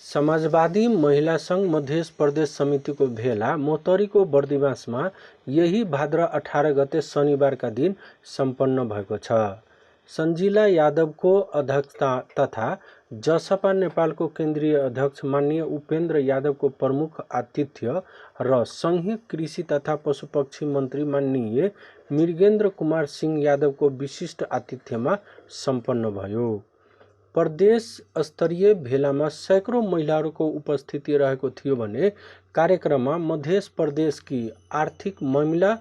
समाजवादी महिला संघ मध्य प्रदेश समितिको भेला मोहतरीको बर्दिवासमा यही भाद्र 18 गते शनिबारका दिन सम्पन्न भएको छ। सञ्जिला यादवको अध्यक्षता तथा जसपा नेपालको केन्द्रीय अध्यक्ष माननीय उपेन्द्र यादवको प्रमुख आतिथ्य र संघीय कृषि तथा पशुपक्षी मन्त्री माननीय मृगेन्द्र कुमार सिंह यादवको विशिष्ट आतिथ्यमा सम्पन्न भयो। प्रदेश स्तरीय भेलामा सैकड़ों महिलाहरूको उपस्थिति रहेको थियो भने कार्यक्रममा मध्य प्रदेशकी आर्थिक मामिला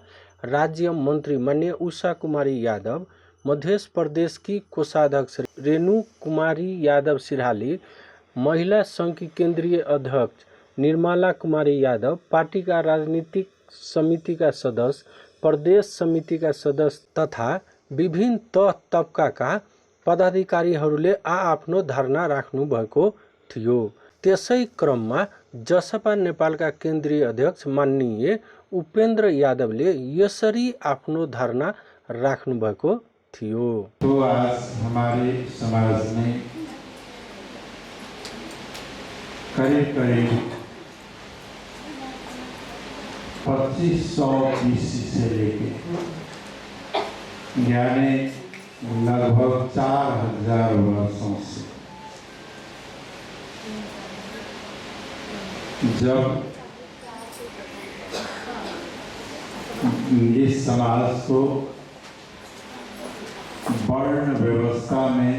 राज्य मन्त्री माननीय उषा कुमारी यादव, मध्य प्रदेश की कोषाध्यक्ष रेणु कुमारी यादव सिराली, महिला संघ की केंद्रीय अध्यक्ष निर्मला कुमारी यादव, पार्टी का राजनीतिक समिति का सदस्य, प्रदेश समिति का सदस्य तथा विभिन्न तह तबकाका पदाधिकारीहरूले आफ्नो धारणा राख्नु भएको थियो। त्यसै क्रममा जसपा नेपालका केन्द्रीय अध्यक्ष माननीय उपेन्द्र यादवले यसरी आफ्नो धारणा राख्नु भएको थियो। तो आज हमारे समाज में करीब 2500 BC से लेके यानी लगभग 4000 वर्षों से जब इस समाज को वर्ण व्यवस्था में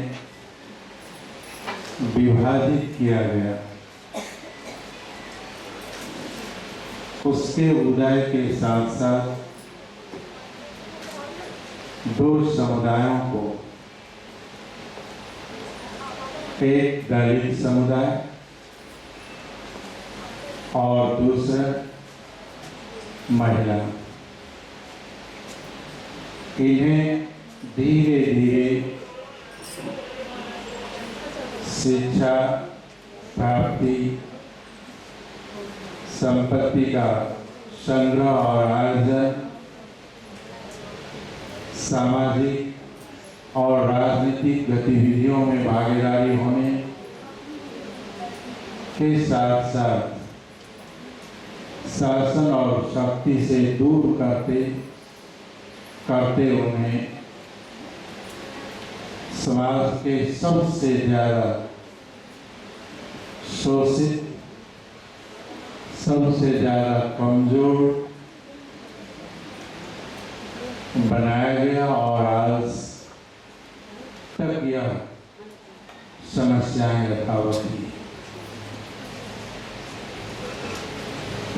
विभाजित किया गया, उसके उदय के साथ साथ दो समुदायों को, एक दलित समुदाय और दूसरा महिला, इन्हें धीरे धीरे शिक्षा प्राप्ति, संपत्ति का संग्रह और आर्जन, सामाजिक और राजनीतिक गतिविधियों में भागीदारी होने के साथ साथ शासन और शक्ति से दूर करते उन्हें समाज के सबसे ज्यादा शोषित, सबसे ज्यादा कमजोर बनाया गया और आज तक यह समस्याएं यथावत हैं।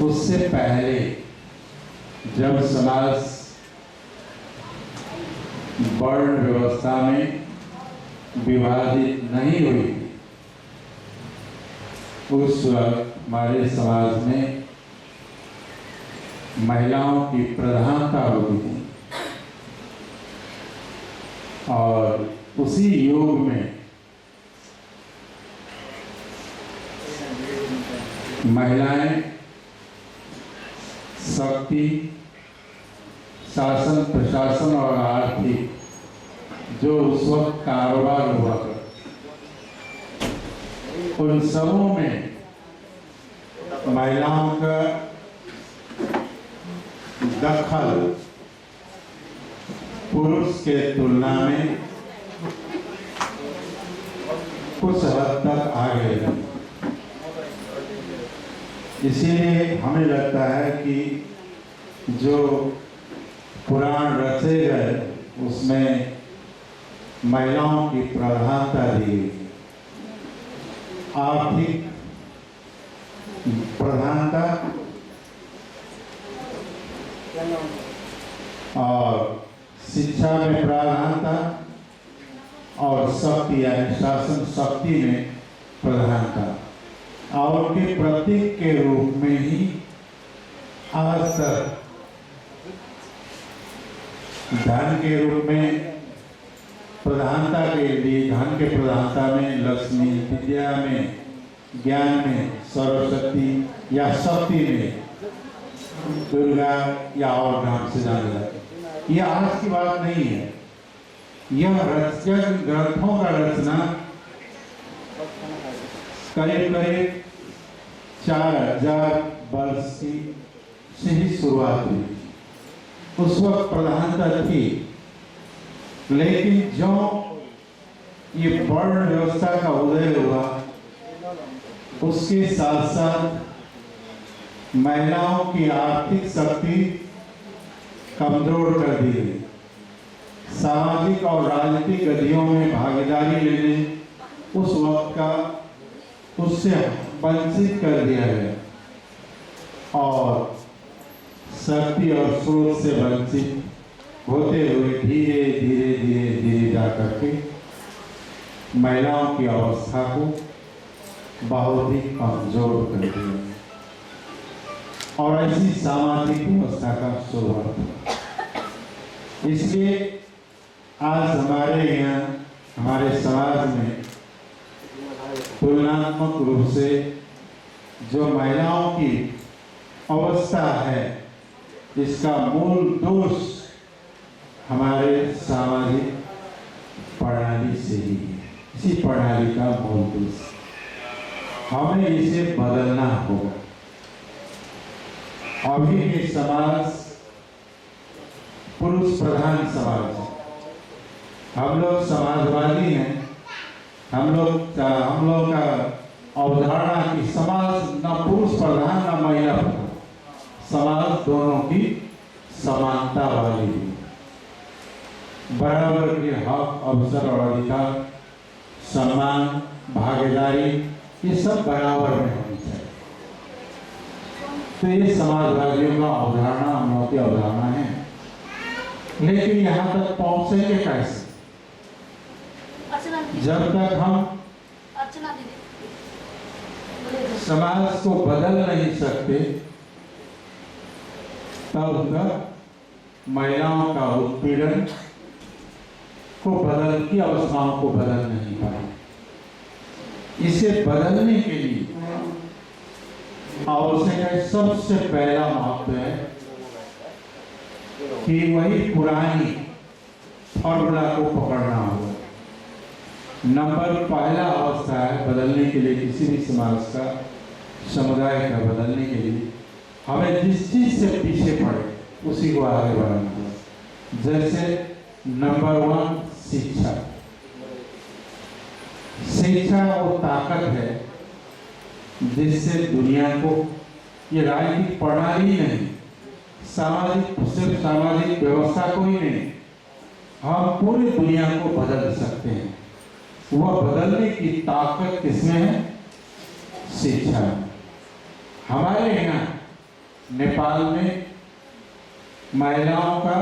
उससे पहले जब समाज वर्ण व्यवस्था में विभाजित नहीं हुई, उस वक्त हमारे समाज में महिलाओं की प्रधानता होती थी और उसी युग में महिलाएं शक्ति, शासन, प्रशासन और आर्थिक जो उस वक्त कारोबार हुआ उन सबों में महिलाओं का दखल पुरुष के तुलना में कुछ हद तक आगे है। इसीलिए हमें लगता है कि जो पुराण रचे गए उसमें महिलाओं की प्रधानता दी गई, आर्थिक प्रधानता और शिक्षा में प्रधानता और शक्ति यानी शासन शक्ति में प्रधानता और के प्रतीक के रूप में ही आज तक धन के रूप में प्रधानता के लिए, धन के प्रधानता में लक्ष्मी, विद्या में, ज्ञान में सरस्वती या शक्ति में दुर्गा या और नाम से जाना जाता है। यह आज की बात नहीं है, यह ग्रंथों का रचना करीब करीब 4000 वर्ष की से ही शुरुआत हुई। उस वक्त प्रधानता थी, लेकिन जो ये वर्ण व्यवस्था का उदय हुआ, उसके साथ साथ महिलाओं की आर्थिक शक्ति कमजोर कर दी गई। सामाजिक और राजनीतिक गतियों में भागीदारी लेने उस वक्त का उससे वंचित कर दिया गया और शक्ति और स्रोत से वंचित होते हुए धीरे धीरे धीरे धीरे जाकर के महिलाओं की अवस्था को बहुत ही कमजोर कर दिया और ऐसी सामाजिक व्यवस्था का शुरुआत हुआ। इसलिए आज हमारे यहाँ हमारे समाज में तुलनात्मक रूप से जो महिलाओं की अवस्था है, इसका मूल दोष हमारे सामाजिक प्रणाली से ही है। इसी प्रणाली का मूल दोष, हमें इसे बदलना होगा। अभी के समाज पुरुष प्रधान समाज है। हम लोग समाजवादी हैं। हम लोग का अवधारणा की समाज न पुरुष प्रधान न महिला प्रधान, समाज दोनों की समानता वाली है। बराबर के हक, अवसर और अधिकार, सम्मान, भागीदारी, ये सब बराबर में होनी चाहिए। तो ये समाजवादियों का अवधारणा, हम लोगों की अवधारणा है। लेकिन यहाँ तक पहुंचेंगे कैसे? जब तक हम समाज को बदल नहीं सकते, तब तक महिलाओं का उत्पीड़न को बदल की अवस्थाओं को बदल नहीं पाए। इसे बदलने के लिए आवश्यक है, सबसे पहला महत्व है कि वही पुरानी फॉर्मूला को पकड़ना होगा। नंबर पहला अवस्था है बदलने के लिए, किसी भी समाज का, समुदाय का बदलने के लिए हमें जिस चीज से पीछे पड़े उसी को आगे बढ़ाना होगा। जैसे नंबर 1 शिक्षा। शिक्षा वो ताकत है जिससे दुनिया को, ये राजनीतिक प्रणाली नहीं, सिर्फ सामाजिक व्यवस्था को ही नहीं, हम पूरी दुनिया को बदल सकते हैं। वह बदलने की ताकत किसमें है? शिक्षा में। हमारे यहाँ नेपाल में महिलाओं का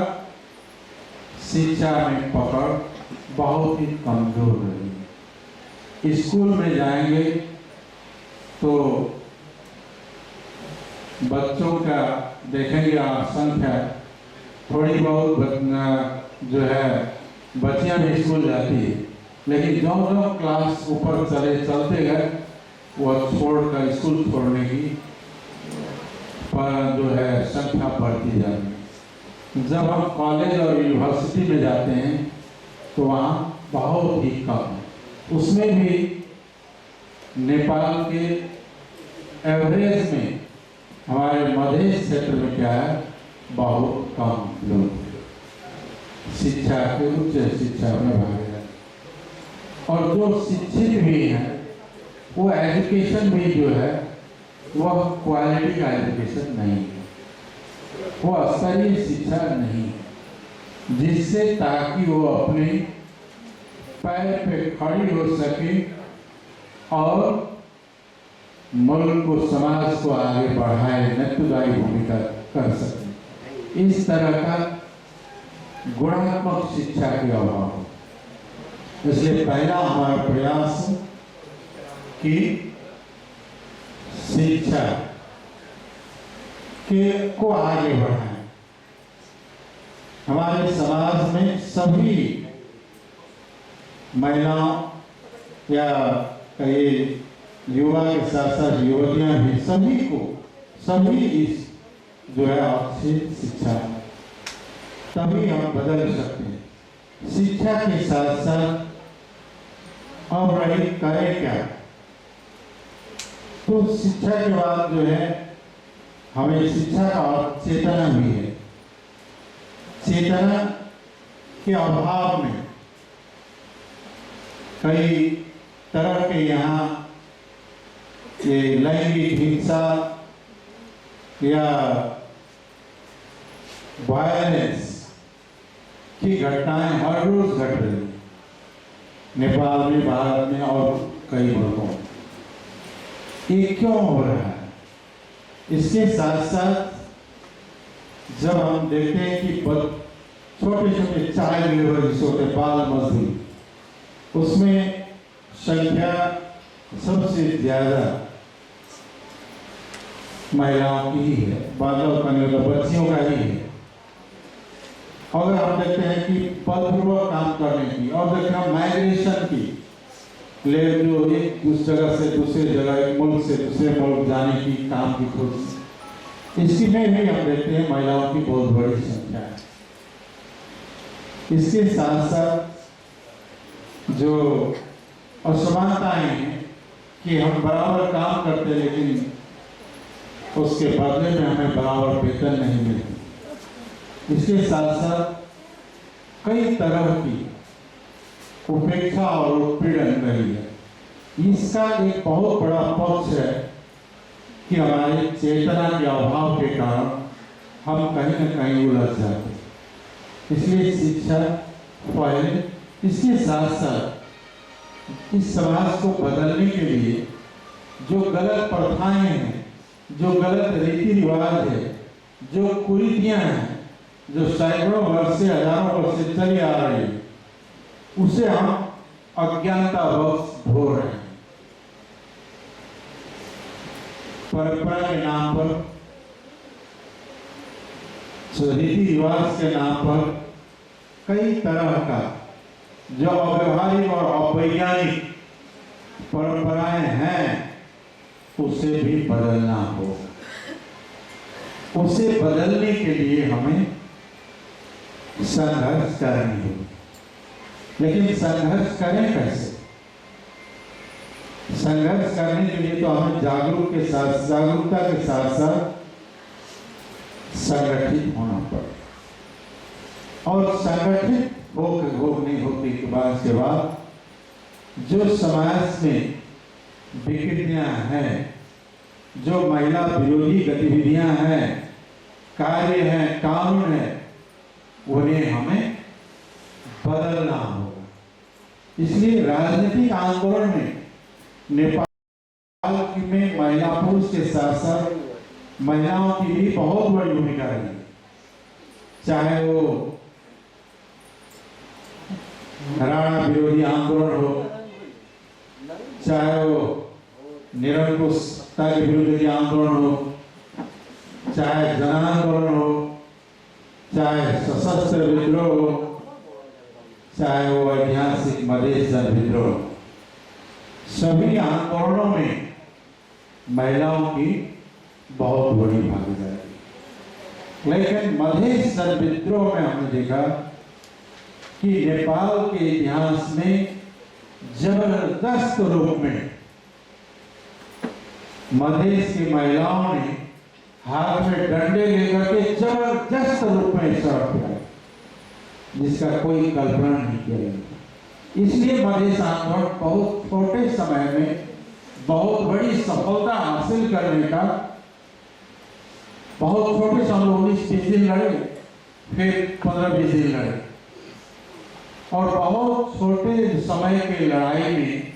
शिक्षा में पकड़ बहुत ही कमजोर रही है। स्कूल में जाएंगे तो बच्चों का देखेंगे आप संख्या, थोड़ी बहुत जो है बच्चियां भी स्कूल जाती है, लेकिन जो क्लास ऊपर चलते गए वह छोड़कर स्कूल छोड़ने की पर जो है संख्या बढ़ती जाती है। जब हम कॉलेज और यूनिवर्सिटी में जाते हैं तो वहाँ बहुत ही कम है। उसमें भी नेपाल के एवरेज में, हमारे मध्य क्षेत्र में क्या है, बहुत कम लोग शिक्षा के, उच्च शिक्षा में भागीदार। और जो शिक्षित भी हैं वो एजुकेशन भी जो है वह क्वालिटी का एजुकेशन नहीं है, वो स्तरीय शिक्षा नहीं है, जिससे ताकि वो अपने पैर पे खड़ी हो सके और मुल्क को, समाज को आगे बढ़ाए, नेतृत्वदायी भूमिका कर सके। इस तरह का गुणात्मक शिक्षा के अभाव है। इसलिए पहला हमारा प्रयास कि शिक्षा को आगे बढ़ाएं। हमारे समाज में सभी महिलाओं या कई युवा के साथ साथ युवतियां भी, सभी इस जो है अच्छी शिक्षा, तभी हम बदल सकते हैं। शिक्षा के साथ साथ अब रही करें क्या, तो शिक्षा के बाद जो है हमें शिक्षा का अर्थ चेतना भी है। चेतना के अभाव में कई तरह के यहाँ ये लैंगिक हिंसा या वायलेंस की घटनाएं हर रोज घट रही हैं, नेपाल में, भारत में और कई मुल्कों में। ये क्यों हो रहा है? इसके साथ साथ जब हम देखते हैं कि छोटे छोटे चाइल्ड लेबर जिसे होते बाल मजदूरी, उसमें संख्या सबसे ज्यादा महिलाओं की ही है, बादल करने वाले बच्चियों का ही है। और हम देखते हैं कि बलपूर्वक काम करने की और देखते हैं माइग्रेशन की, ले जो एक उस जगह से दूसरे जगह, एक मुल्क से दूसरे मुल्क जाने की काम की कोशिश, इसकी में भी हम देखते हैं महिलाओं की बहुत बड़ी संख्या है। इसके साथ साथ जो असमानताएं हैं कि हम बराबर काम करते लेकिन उसके बदले में हमें बराबर वेतन नहीं मिलती। इसके साथ साथ कई तरह की उपेक्षा और उत्पीड़न रही है। इसका एक बहुत बड़ा पक्ष है कि हमारी चेतना के अभाव के कारण हम कहीं न कहीं उलझ जाते हैं। इसलिए शिक्षा पहले, इसके साथ साथ इस समाज को बदलने के लिए जो गलत प्रथाएं हैं, जो गलत रीति रिवाज है, जो कुरीतियां हैं, जो सैकड़ों वर्ष से, हजारों वर्ष से चली आ रही है, उसे हम अज्ञानतावश धो रहे हैं। परंपरा के नाम पर, रीति रिवाज के नाम पर कई तरह का जो अव्यवहारिक और अवैज्ञानिक परंपराएं हैं, उसे भी बदलना होगा। उसे बदलने के लिए हमें संघर्ष करनी होगी। लेकिन संघर्ष करें कैसे? संघर्ष करने के लिए तो हमें जागरूकता के साथ साथ संगठित होना पड़े। और संगठित होने के बाद जो समाज में विकृतियां हैं, जो महिला विरोधी गतिविधियां हैं, कार्य हैं, कानून है, उन्हें हमें बदलना होगा। इसलिए राजनीतिक आंदोलन में नेपाल में महिला पुरुष के साथ साथ महिलाओं की भी बहुत बड़ी भूमिका रही। चाहे वो राणा विरोधी आंदोलन हो, चाहे वो निरंकुशता के विरुद्ध आंदोलन हो, चाहे जन आंदोलन हो, चाहे सशस्त्र विद्रोह हो, चाहे वो ऐतिहासिक मधेश जन विद्रोह, सभी आंदोलनों में महिलाओं की बहुत बड़ी भागीदारी। लेकिन मधेश जन विद्रोह में हमने देखा कि नेपाल के इतिहास में जबरदस्त रूप में मधेश की महिलाओं ने हाथ में डंडे लेकर के जबरदस्त रूप में सड़क पे आए, जिसका कोई कल्पना नहीं किया गया। इसलिए मधेश आंदोलन बहुत छोटे समय में बहुत बड़ी सफलता हासिल करने का, बहुत छोटे समय 19-20 दिन लड़े, फिर 15-20 दिन लड़े, और बहुत छोटे समय के लड़ाई में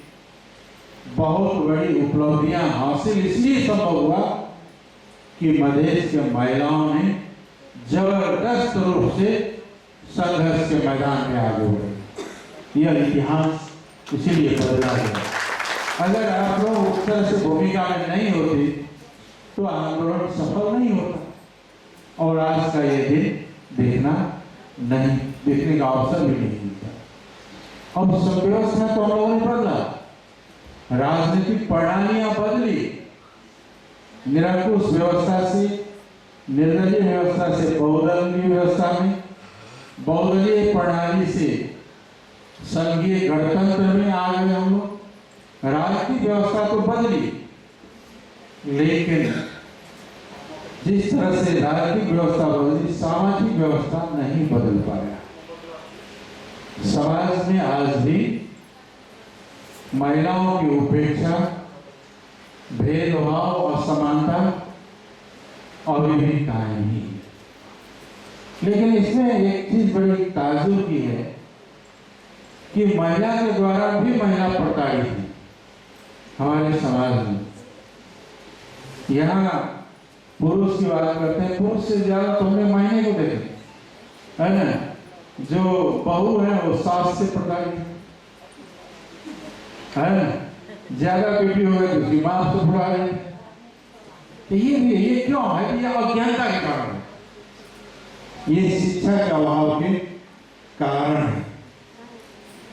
बहुत बड़ी उपलब्धियां हासिल इसलिए संभव हुआ कि मधेश के महिलाओं ने जबरदस्त रूप से संघर्ष के मैदान में आगे बढ़े। यह इतिहास इसीलिए बदला गया। अगर आप लोग उस तरह से भूमिका में नहीं होते तो आंदोलन सफल नहीं होता और आज का ये दिन देखने का अवसर भी नहीं मिलता। अब संव्यवस्था तो हम लोगों ने बदला, राजनीतिक प्रणालियां बदली, निरंकुश व्यवस्था से, निर्दलीय व्यवस्था से बहुदलीय व्यवस्था में, बहुदलीय प्रणाली से संघीय गणतंत्र में आ गए हम लोग। राजनीतिक व्यवस्था तो बदली, लेकिन जिस तरह से राजनीतिक व्यवस्था बदली, सामाजिक व्यवस्था नहीं बदल पाया। समाज में आज भी महिलाओं की उपेक्षा, भेदभाव, असमानता और भी कायम ही। लेकिन इसमें एक चीज बड़ी ताजुब की है कि महिला के द्वारा भी महिला प्रताड़ित है हमारे समाज में। यहाँ पुरुष की बात करते हैं, पुरुष से ज्यादा तो हमने मायने को देखे, है ना? जो बहू है वो सास से प्रताड़ित है ना? ज्यादा बेटी हो गई तो माँ से प्रताड़ित है। तो ये क्यों है? ये अज्ञानता के कारण है, ये शिक्षा के अभाव के कारण है।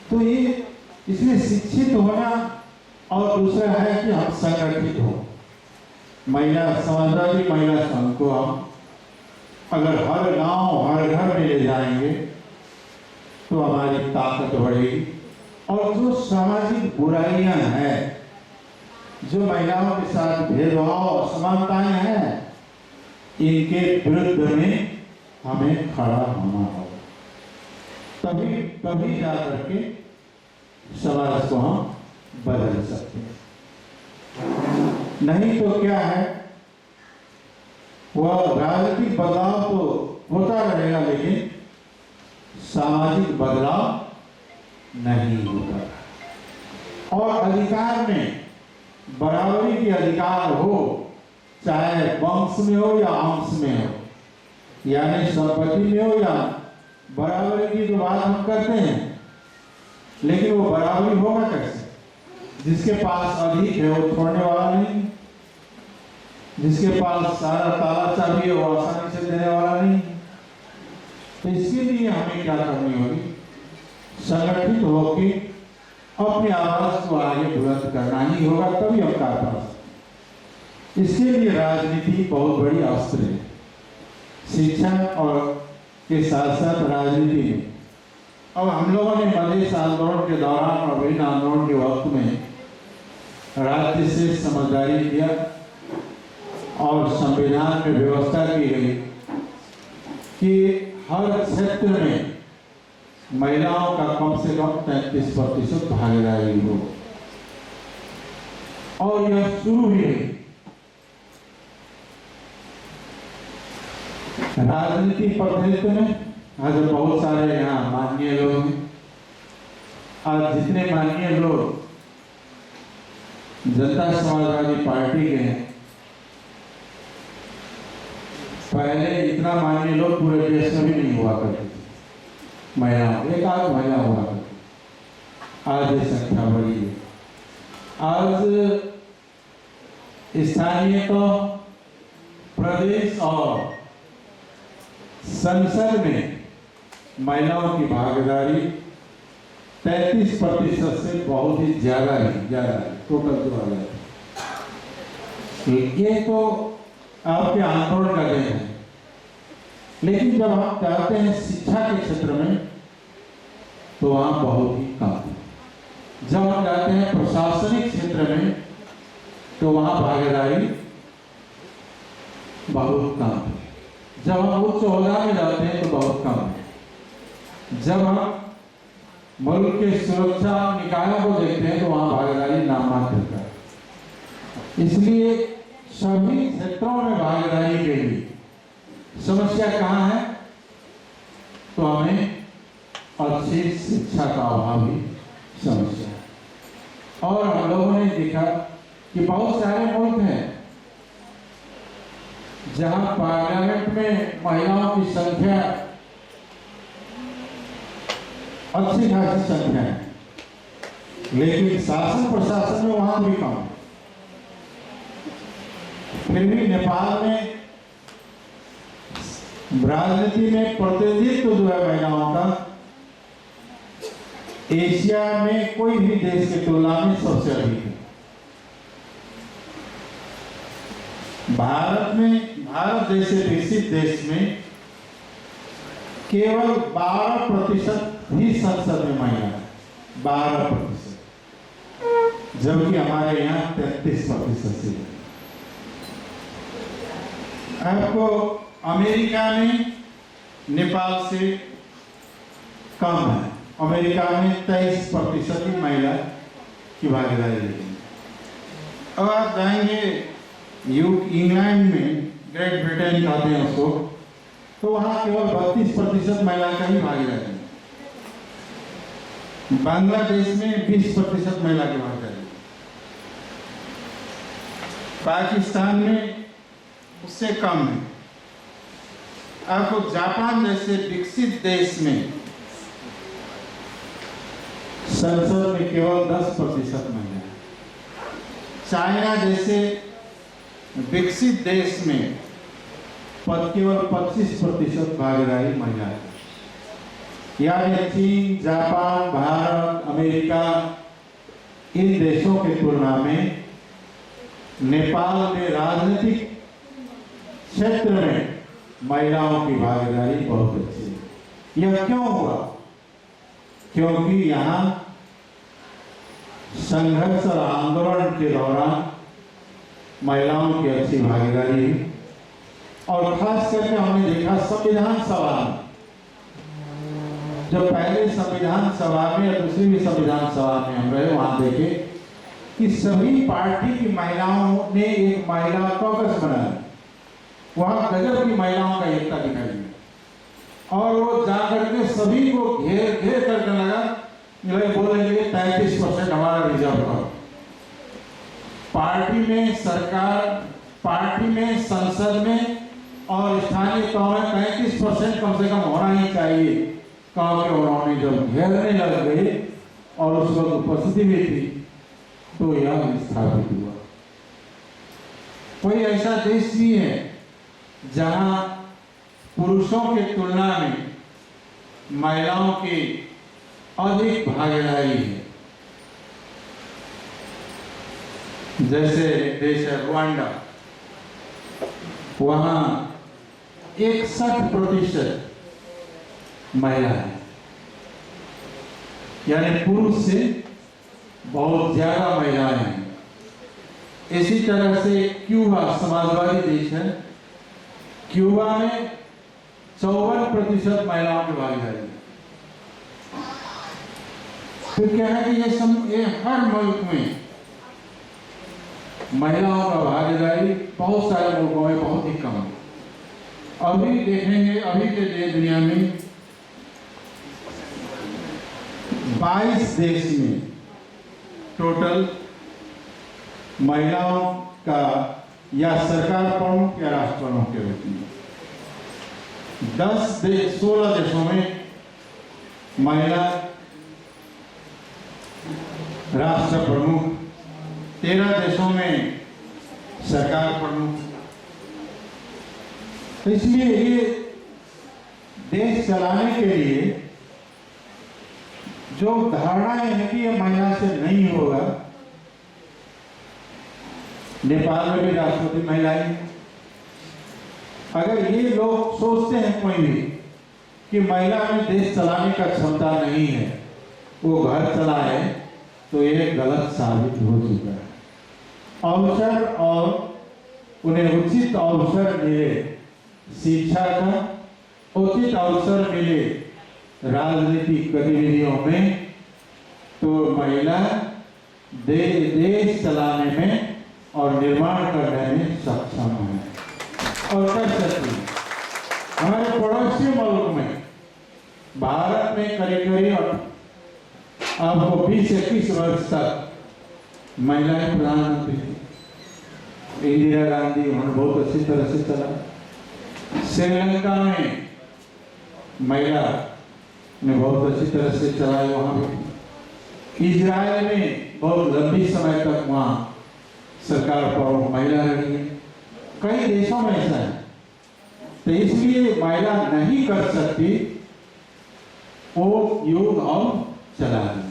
तो ये इसमें शिक्षित होना, और दूसरा है कि हम संगठित हो। महिला समाजवादी महिला संघ को हम अगर हर गांव हर घर में ले जाएंगे तो हमारी ताकत बढ़ेगी। और जो सामाजिक बुराइयां हैं, जो महिलाओं के साथ भेदभाव असमानताएं हैं, इनके विरुद्ध में हमें खड़ा होना होगा, तभी जाकर के समाज को हम बदल सकते हैं। नहीं तो क्या है, वह राजनीतिक बदलाव तो होता रहेगा लेकिन सामाजिक बदलाव नहीं होता। और अधिकार में बराबरी के अधिकार हो, चाहे वंश में हो या अंश में हो, यानी संपत्ति में हो या बराबरी की जो बात हम करते हैं, लेकिन वो बराबरी होगा कैसे? जिसके पास अधिक है वो छोड़ने वाला नहीं, जिसके पास सारा ताला चाबी है वो आसानी से देने वाला नहीं। तो इसके लिए हमें क्या करनी होगी? संगठित होकर अपनी आवाज को आगे बुलंद करना ही होगा, तभी हम कर पाएंगे। इसके लिए राजनीति बहुत बड़ी अस्त्र है। शिक्षा और के साथ साथ राजनीति में अब हम लोगों ने मधेश आंदोलन के दौरान और विभिन्न आंदोलन के वक्त में राज्य से समझदारी किया और संविधान में व्यवस्था की गई कि हर क्षेत्र में महिलाओं का कम से कम 33% भागीदारी हो। और यह शुरू भी है। राजनीति प्रतिनिधित्व में आज बहुत सारे यहाँ माननीय लोग हैं। आज जितने माननीय लोग जनता समाजवादी पार्टी के हैं, पहले इतना माननीय लोग पूरे देश में भी नहीं हुआ करते थे। महिला एक आध महिला हुआ करती, आज ये संख्या बढ़ी है। आज स्थानीय तो प्रदेश और संसद में महिलाओं की भागीदारी 33% से बहुत ही ज्यादा है टोटल जो आ गया। ये तो आपके आंदोलन का देन है। लेकिन जब हम चाहते हैं शिक्षा के क्षेत्र में तो वहां बहुत ही कम है। जब हम जाते हैं प्रशासनिक क्षेत्र में तो वहां भागीदारी बहुत कम है। जब हम उच्च ओहदा में जाते हैं तो बहुत कम है। जब हम मुल्क के सुरक्षा निकायों को देखते हैं तो वहां भागीदारी नामात्र है। इसलिए सभी क्षेत्रों में भागीदारी के लिए समस्या कहाँ है? तो हमें अच्छी शिक्षा का अभाव ही समस्या है। और हम लोगों ने देखा कि बहुत सारे मुल्क हैं जहां पार्लियामेंट में महिलाओं की संख्या अच्छी खासी संख्या है, लेकिन शासन प्रशासन में वहां भी कम है। फिर भी नेपाल में राजनीति में प्रतिनिधित्व जो है महिलाओं का, एशिया में कोई भी देश की तुलना में सबसे अधिक है। भारत जैसे विकसित देश में केवल 12% ही संसद में महिला है, 12%, जबकि हमारे यहाँ 33% से। आपको अमेरिका में नेपाल से कम है। अमेरिका में 23% ही महिला की भागीदारी देखेंगे। अब आप जाएंगे इंग्लैंड में, ग्रेट ब्रिटेन कहते हैं उसको, तो वहाँ केवल 32% महिला का ही भागीदारी है। बांग्लादेश में 20% महिला की भागीदारी। पाकिस्तान में उससे कम है। आपको जापान जैसे विकसित देश में संसद में केवल 10% महिला है। चाइना जैसे विकसित देश में केवल 25% भागीदारी महिला है। यानी चीन, जापान, भारत, अमेरिका, इन देशों की तुलना में नेपाल में राजनीतिक क्षेत्र में महिलाओं की भागीदारी बहुत अच्छी है। यह क्यों हुआ? क्योंकि यहाँ संघर्ष और आंदोलन के दौरान महिलाओं की अच्छी भागीदारी हुई। और खास करके हमने देखा संविधान सभा में, जब पहले संविधान सभा में या दूसरी भी संविधान सभा में हम रहे, वहां देखे कि सभी पार्टी की महिलाओं ने एक महिला कॉकस बनाया। वहां गजब की महिलाओं का एकता दिखाई दी और वो जाकर के सभी को घेर घेर करके लगा, बोलेंगे 33% हमारा रिजर्व करो। पार्टी में, सरकार, पार्टी में, संसद में और स्थानीय तौर में 35% कम से कम होना ही चाहिए। कहा कि उन्होंने जब घेरने लग गए और उस वक्त उपस्थिति भी थी, तो यह स्थापित हुआ। कोई ऐसा देश नहीं है जहां पुरुषों की तुलना में महिलाओं की अधिक भागीदारी है। जैसे देश है रुवांडा, वहां 61% महिला है, यानी पुरुष से बहुत ज्यादा महिलाएं हैं। इसी तरह से क्यूबा समाजवादी देश है, क्यूबा में 54% महिलाओं की भागीदारी है। फिर क्या है कि ये हर मुल्क में महिलाओं का भागीदारी बहुत सारे मुल्कों में बहुत ही कम है। अभी देखेंगे, अभी के दुनिया में 22 देश में टोटल महिलाओं का या सरकार प्रमुख या राष्ट्र प्रमुख के रूप में 16 देशों में महिला राष्ट्र प्रमुख, 13 देशों में सरकार प्रमुख। तो इसलिए ये देश चलाने के लिए जो धारणाएं हैं कि ये महिला से नहीं होगा, नेपाल में भी राष्ट्रपति महिलाएं हैं। अगर ये लोग सोचते हैं कोई भी कि महिला में देश चलाने का क्षमता नहीं है, वो घर चलाए, तो ये गलत साबित हो चुका है। अवसर और उन्हें उचित अवसर मिले शिक्षा का, उचित अवसर मिले राजनीतिक गतिविधियों में, तो महिला देश चलाने में और निर्माण करने में सक्षम है और कर सकती है। हमारे पड़ोसी मुल्क में, भारत में करीब करीब आपको 20-21 वर्ष तक महिलाएं प्रधानमंत्री थी। इंदिरा गांधी, उन्होंने बहुत अच्छी तरह से चला। श्रीलंका में महिला ने बहुत अच्छी तरह से चलाई, वहां भी। इजराइल में बहुत लंबी समय तक वहां सरकार पर महिला रही है। कई देशों में ऐसा है। तो इसलिए महिला नहीं कर सकती वो युद्ध और चला रही।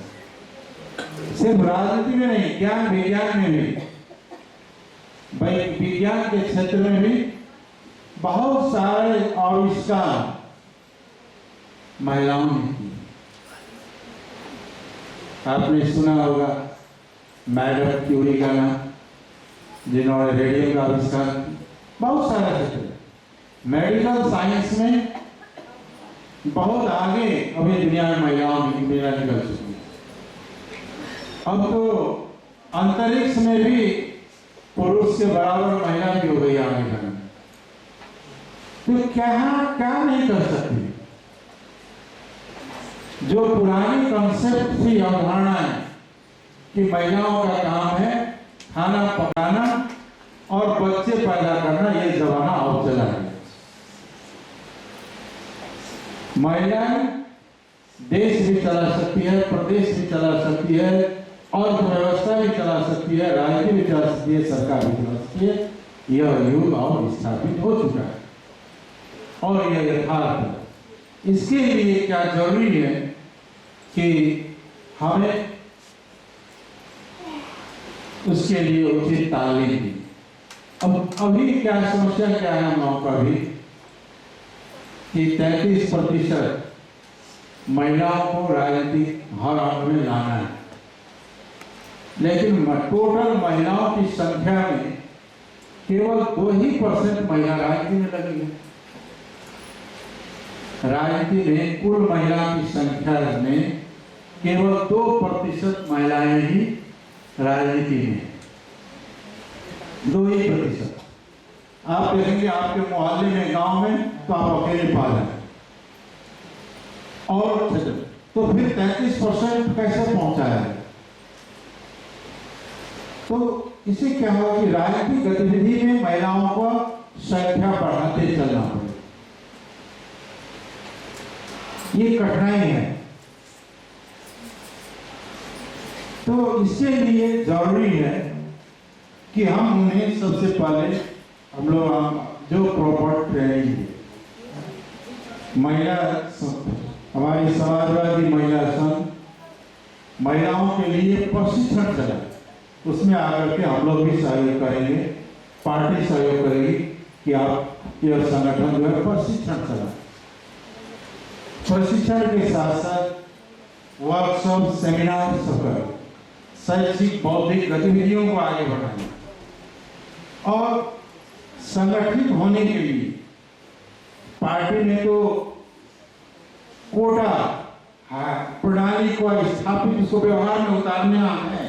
सिर्फ राजनीति में नहीं, ज्ञान विज्ञान में भी, भाई विज्ञान के क्षेत्र में भी बहुत सारे आविष्कार महिलाओं ने किए। आपने सुना होगा मैडम क्यूरी का नाम, जिन्होंने रेडियो का आविष्कार, बहुत सारा क्षेत्र। मेडिकल साइंस में बहुत आगे अभी दुनिया में महिलाओं की मेरा निकल चुकी है। अब तो अंतरिक्ष में भी पुरुष के बराबर महिला भी हो गई आगे बढ़ने। तो क्या नहीं कर सकती? जो पुरानी कॉन्सेप्ट थी, अवधारणा है कि महिलाओं का काम है खाना पकाना और बच्चे पैदा करना, ये जमाना अब चला गया। महिलाएं देश भी चला सकती है, प्रदेश भी चला सकती है, अर्थव्यवस्था भी चला सकती है, राजनीति भी चला सकती है, सरकार भी चला सकती है। यह युग और स्थापित हो चुका है और यह यथार्थ है। इसके लिए क्या जरूरी है कि हमें उसके लिए उचित तालीम दी। अब अभी क्या समस्या क्या है हम लोगों का भी कि 33% महिलाओं को राजनीतिक हर अंग में लाना है, लेकिन टोटल महिलाओं की संख्या में केवल 2% महिला राजनीति में लगी है। राजनीति में कुल महिलाओं की संख्या में केवल 2% महिलाएं ही राजनीति में, 2% आप देखेंगे आपके मोहल्ले में, गांव में, तो आप अकेले पाल हैं। और तो फिर 33% कैसे पहुंचा है? तो इससे क्या होगा कि राजनीतिक गतिविधि में महिलाओं को संख्या बढ़ाते चलना पड़ेगा। ये कठिनाई है। तो इसके लिए जरूरी है कि हम उन्हें सबसे पहले हम लोग जो प्रॉपर ट्रेनिंग है, महिला हमारी समाजवादी महिला संघ महिलाओं के लिए प्रशिक्षण चला, उसमें आकर के हम लोग भी सहयोग करेंगे, पार्टी सहयोग करेगी कि आप यह संगठन जो है प्रशिक्षण चला। प्रशिक्षण के साथ साथ वर्कशॉप, सेमिनार सब शैक्षिक बौद्धिक गतिविधियों को आगे बढ़ाना और संगठित होने के लिए पार्टी में तो कोटा प्रणाली को स्थापित, उसको व्यवहार में उतारना है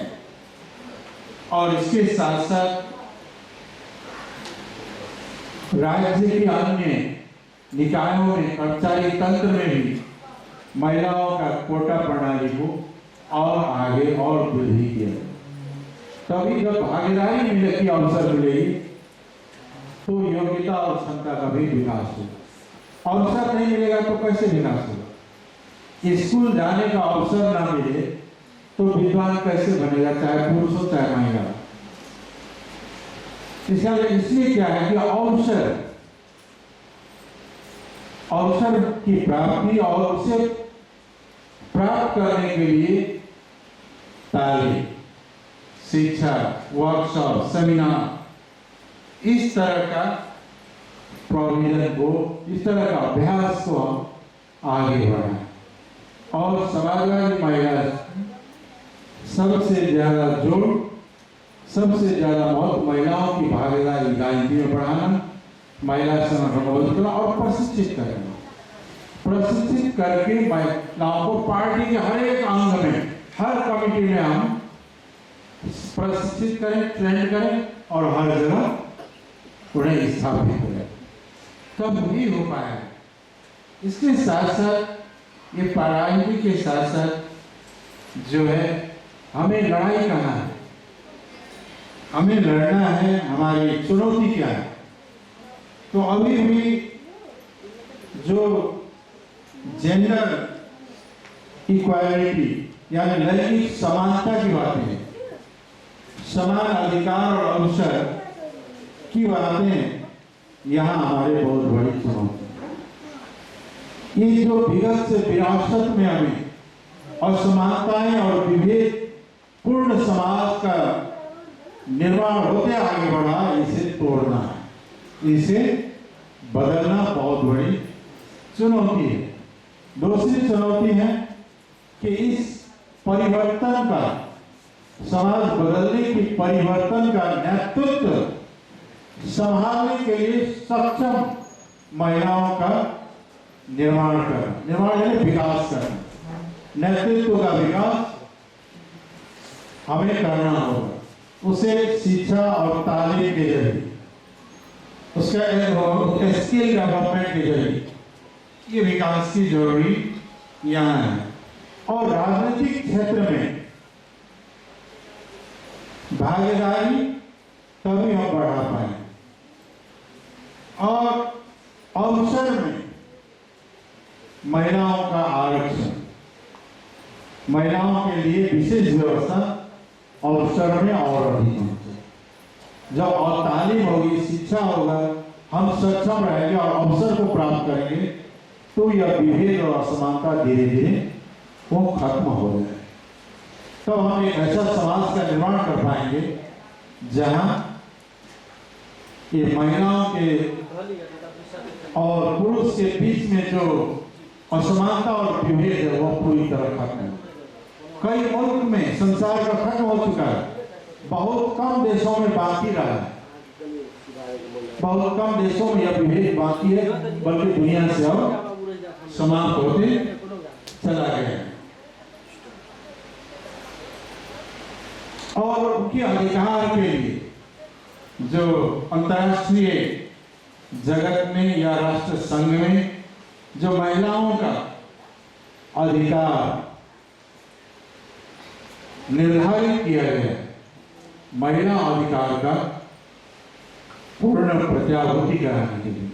और इसके साथ साथ राज्य के अन्य निकायों में, कर्मचारी तंत्र में भी महिलाओं का कोटा प्रणाली को और आगे और वृद्धि किया। तभी जब भागीदारी मिले की अवसर मिलेगी तो योग्यता और क्षमता का भी विकास होगा। अवसर नहीं मिलेगा तो कैसे विकास होगा? स्कूल जाने का अवसर ना मिले तो विद्वान कैसे बनेगा, चाहे पुरुष हो चाहे महिला। इसलिए क्या है कि अवसर की प्राप्ति और उसे प्राप्त करने के लिए तालीम, शिक्षा, वर्कशॉप, सेमिनार, इस तरह का प्रोविजन को, इस तरह का अभ्यास को हम आगे बढ़ाएं और समाजवादी महिला सबसे ज्यादा जोर, सबसे ज्यादा महत्व महिलाओं की भागीदारी राजनीति में बढ़ाना, महिला संगठन मजबूत करना और प्रशिक्षित करना। प्रशिक्षित करके महिलाओं को पार्टी के हर एक अंग में, हर कमेटी में हम प्रशिक्षित करें, ट्रेन करें और हर जगह उन्हें स्थापित करें, तब ही हो पाएगा। इसके साथ साथ ये राजनीति के साथ साथ जो है हमें लड़ाई करना है, हमें लड़ना है। हमारी चुनौती क्या है? तो अभी भी जो जेंडर इक्वालिटी यानी लैंगिक समानता की बातें हैं, समान अधिकार और अवसर की बातें, यहाँ हमारे बहुत बड़ी चुनौती। ये जो विगत से विरासत में हमें असमानताएं और विभेद पूर्ण समाज का निर्माण होते आगे बढ़ा, इसे तोड़ना है, इसे बदलना बहुत बड़ी चुनौती है। दूसरी चुनौती है कि इस परिवर्तन का, समाज बदलने की परिवर्तन का नेतृत्व संभालने के लिए सक्षम महिलाओं का निर्माण करना, निर्माण यानी विकास करना, नेतृत्व का विकास हमें करना होगा। उसे शिक्षा और तालीम के जरिए, उसका स्किल डेवलपमेंट के जरिए ये विकास की जरूरी यहाँ है। और राजनीतिक क्षेत्र में भागीदारी तभी हम बढ़ा पाए, और अवसर में महिलाओं का आरक्षण, महिलाओं के लिए विशेष व्यवस्था अवसर में और अधिक होनी चाहिए। जब और तालीम होगी, शिक्षा होगा, हम सक्षम रहेंगे और अवसर को प्राप्त करेंगे, तो यह विभेद और असमानता धीरे धीरे वो खत्म हो जाए। तो हम एक ऐसा समाज का निर्माण कर पाएंगे जहां ये महिलाओं के और पुरुष के बीच में जो असमानता और विभेद है वो पूरी तरह खत्म है। कई मुल्क में संसार का खत्म हो चुका है, बहुत कम देशों में बाकी रहा है, बहुत कम देशों में यह विभेद बाकी है, बल्कि दुनिया से अब समाप्त होते चला गया। और उनके अधिकार के लिए जो अंतर्राष्ट्रीय जगत में या राष्ट्र संघ में जो महिलाओं का अधिकार निर्धारित किया गया है, महिला अधिकार का पूर्ण प्रत्याभूति कराने के लिए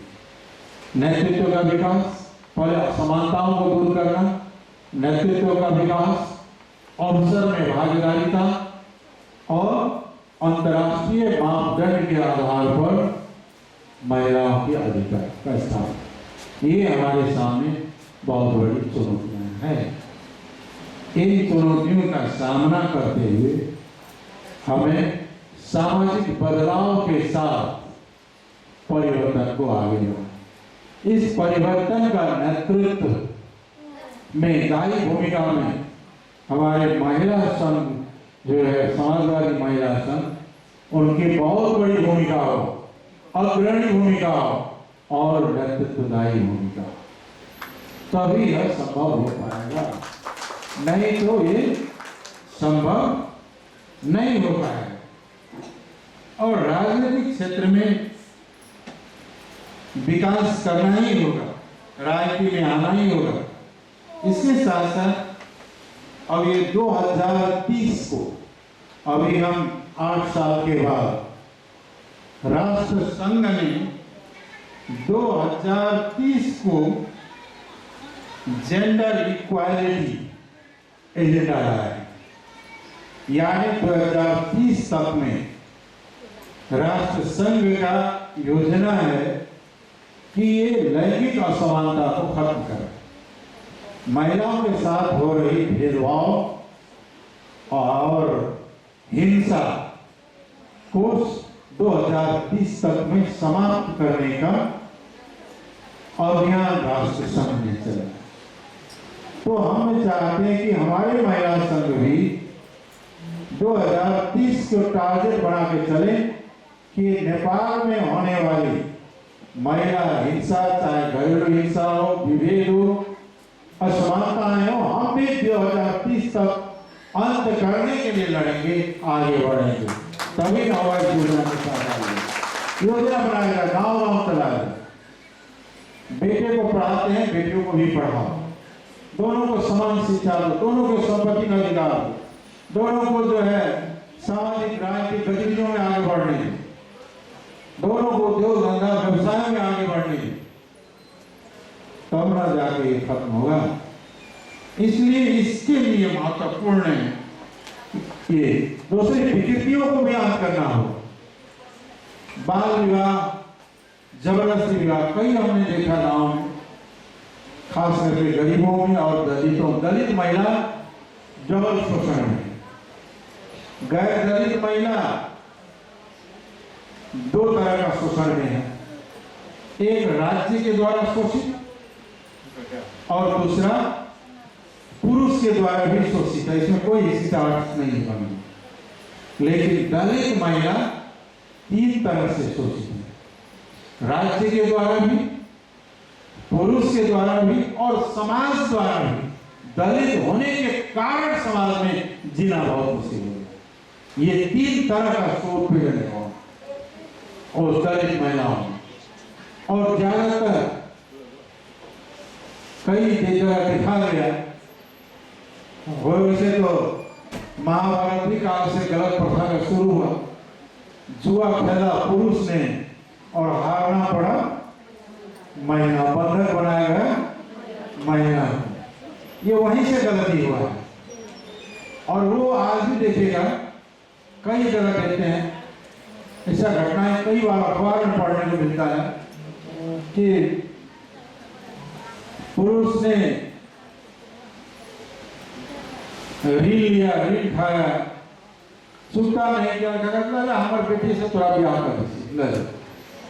नेतृत्व का विकास, पहले असमानताओं को दूर करना, नेतृत्व का विकास, अवसर में भागीदारिता और अंतर्राष्ट्रीय मापदंड के आधार पर महिलाओं के अधिकार का स्थापना, ये हमारे सामने बहुत बड़ी चुनौतियां हैं। इन चुनौतियों का सामना करते हुए हमें सामाजिक बदलाव के साथ परिवर्तन को आगे बढ़ाना, इस परिवर्तन का नेतृत्व में दायी भूमिका में हमारे महिला संघ जो है, समाजवादी महिला संघ, उनकी बहुत बड़ी भूमिका हो, अग्रणी भूमिका हो और नेतृत्वदायी भूमिका, तभी यह संभव हो पाएगा, नहीं तो ये संभव नहीं हो पाएगा। और राजनीतिक क्षेत्र में विकास करना ही होगा, राजनीति में आना ही होगा। इसके साथ साथ अब ये 2030 को, अभी हम 8 साल के बाद राष्ट्र संघ ने 2030 को जेंडर इक्वालिटी एजेंडा है, यानी 2030 तक में राष्ट्र संघ का योजना है कि ये लैंगिक असमानता को खत्म करे, महिलाओं के साथ हो रही भेदभाव और हिंसा को 2030 तक में समाप्त करने का अभियान राष्ट्र संघ ने चलाया। तो हम चाहते हैं कि हमारे महिला संघ भी 2030 को टारगेट बना के चले कि नेपाल में होने वाली महिला हिंसा, चाहे घरेलू हिंसा हो, विभेद हो, असमानताएं हो, हम भी 2030 तक अंत करने के लिए लड़ेंगे, आगे बढ़ेंगे, तभी हमारी योजना के साथ आएंगे। योजना बनाएगा, गाँव गाँव चलाएगा, बेटे को पढ़ाते हैं, बेटियों को भी पढ़ाओ, दोनों को समान शिक्षा दो, दोनों को संपत्ति का अधिकार दो, दोनों को जो है सामाजिक राजनीतिक गतिविधियों में आगे बढ़ने दो, दोनों को उद्योग धंधा व्यवसाय में आगे बढ़ने दो, तब ना जाके ये खत्म होगा। इसलिए इसके लिए महत्वपूर्ण है कि दूसरी विकृतियों को भी याद करना हो। बाल विवाह, जबरदस्ती विवाह, कई हमने देखा गांव में, खास करके गरीबों में और दलितों, दलित महिला डबल शोषण में, गैर दलित महिला 2 तरह का शोषण में है, एक राज्य के द्वारा शोषित और दूसरा पुरुष के द्वारा भी शोषित है। इसमें कोई हिस्सेदार नहीं बनी, लेकिन दलित महिला 3 तरह से शोषित है, राज्य के द्वारा भी, पुरुष के द्वारा भी और समाज द्वारा भी दलित होने के कारण समाज में जीना बहुत मुश्किल है। ये 3 तरह का शोध पीड़न है और दलित महिलाओं और ज्यादातर कई जगह दिखा गया वैसे तो महाभारत भी काल से गलत प्रथा का शुरू हुआ। जुआ खेला पुरुष ने और हारना पड़ा महिला, बंधक बनाया गया महिला। ये वहीं से गलती हुआ है और वो आज भी देखिएगा कई जगह देखते हैं ऐसा घटनाएं कई बार अखबार में पढ़ने को मिलता है कि पुरुष ने ऋण लिया, ऋण खाया, चुकता नहीं किया, हमारे बेटी से थोड़ा ब्याह कर दीजिए।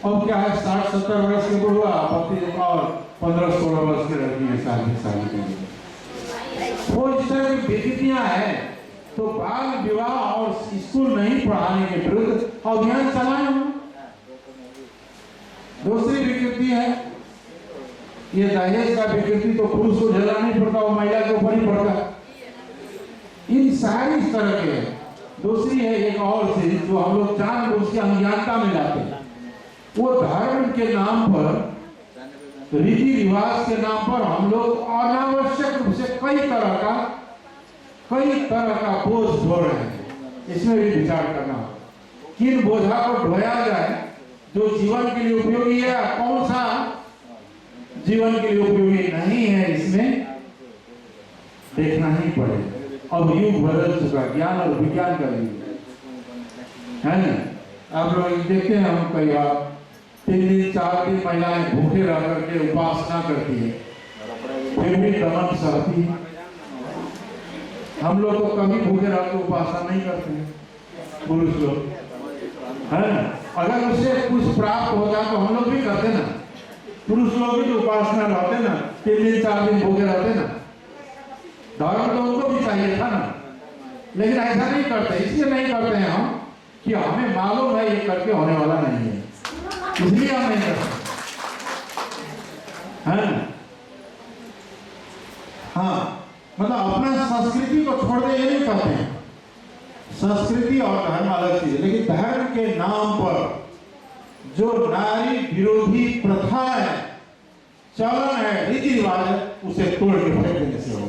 अब क्या है 60-70 वर्ष के बुढ़वा पति और 15-16 वर्ष के लड़की है शादी वो इस तरह की विकृतियां हैं। तो बाल विवाह और स्कूल नहीं पढ़ाने के विरुद्ध अभियान चलाए हम। दूसरी विकृति है ये दहेज का विकृति, तो पुरुष को झेलना नहीं पड़ता, वो महिला के ऊपर ही पड़ता। इन सारी तरह के। दूसरी है एक और चीज जो हम लोग जानबूझ के अज्ञानता में लाते हैं, वो धर्म के नाम पर, रीति रिवाज के नाम पर हम लोग अनावश्यक रूप से कई तरह का बोझ ढो रहे हैं। इसमें भी विचार करना हो किन बोझा को ढोया जाए जो जीवन के लिए उपयोगी है, कौन सा जीवन के लिए उपयोगी नहीं है, इसमें देखना ही पड़ेगा। अब युग बदल चुका, ज्ञान और विज्ञान का युग है ना। आप लोग देखते हैं हम कई बार 3 दिन 4 दिन महिलाएं भूखे रह करके उपासना करती है, फिर भी दमन सहती है। हम लोग तो कभी भूखे रह के उपासना नहीं करते हैं, पुरुष लोग है ना। अगर उससे कुछ प्राप्त होता तो हम लोग भी करते ना। पुरुष लोग भी तो उपासना रहते ना, 3 दिन 4 दिन भूखे रहते ना। धर्म तो उनको भी चाहिए था ना, लेकिन ऐसा नहीं करते। इसलिए नहीं करते हैं हम कि हमें मालूम है ये करके होने वाला नहीं है, इसलिए हम नहीं करते हैं। हाँ, मतलब अपना संस्कृति को छोड़ दे ये नहीं कहते हैं। संस्कृति और धर्म अलग चीज है, लेकिन धर्म के नाम पर जो नारी विरोधी प्रथा है, चलन है, रीति रिवाज है, उसे तोड़ के फेंक देने से